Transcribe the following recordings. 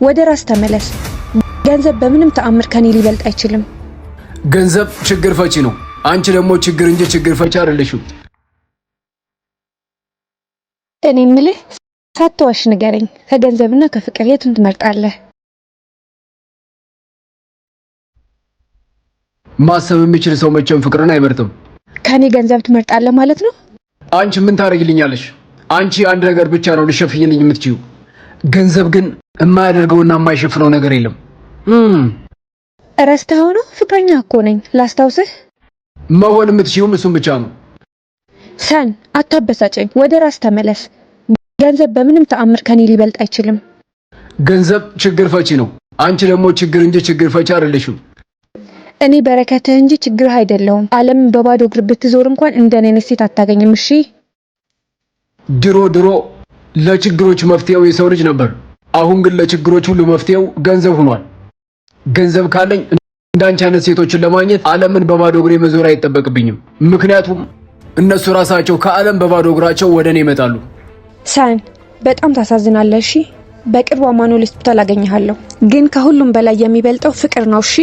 ወደ ራስ ተመለስ። ገንዘብ በምንም ተአምር ከኔ ሊበልጥ አይችልም። ገንዘብ ችግር ፈቺ ነው። አንቺ ደግሞ ችግር እንጂ ችግር ፈቺ አይደለሽም። እኔ የምልህ ሳትዋሽ ንገረኝ፣ ከገንዘብና ከፍቅር የቱን ትመርጣለህ? ማሰብ የሚችል ሰው መቼም ፍቅርን አይመርጥም። ከኔ ገንዘብ ትመርጣለህ ማለት ነው? አንቺ ምን ታደርጊልኛለሽ? አንቺ አንድ ነገር ብቻ ነው ልሸፍኝልኝ የምትችይው። ገንዘብ ግን የማያደርገውና የማይሸፍነው ነገር የለም። ረስተኸው ነው? ፍቅረኛ እኮ ነኝ ላስታውስህ። መሆን የምትችይውም እሱን ብቻ ነው። ሰን አታበሳጨኝ፣ ወደ ራስ ተመለስ። ገንዘብ በምንም ተአምር ከኔ ሊበልጥ አይችልም። ገንዘብ ችግር ፈቺ ነው። አንቺ ደግሞ ችግር እንጂ ችግር ፈቺ አይደለሽም። እኔ በረከትህ እንጂ ችግርህ አይደለሁም። ዓለምን በባዶ እግር ብትዞር እንኳን እንደኔ አይነት ሴት አታገኝም። እሺ ድሮ ለችግሮች መፍትሄው የሰው ልጅ ነበር። አሁን ግን ለችግሮች ሁሉ መፍትሄው ገንዘብ ሆኗል። ገንዘብ ካለኝ እንዳንቺ አይነት ሴቶችን ለማግኘት ዓለምን በባዶ እግሬ መዞር አይጠበቅብኝም። ምክንያቱም እነሱ ራሳቸው ከዓለም በባዶ እግራቸው ወደ እኔ ይመጣሉ። ሳን በጣም ታሳዝናለህ። እሺ በቅርቡ አማኑኤል ሆስፒታል አገኘሃለሁ። ግን ከሁሉም በላይ የሚበልጠው ፍቅር ነው። እሺ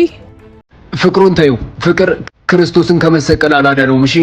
ፍቅሩን ተይው። ፍቅር ክርስቶስን ከመሰቀል አላዳነውም። እሺ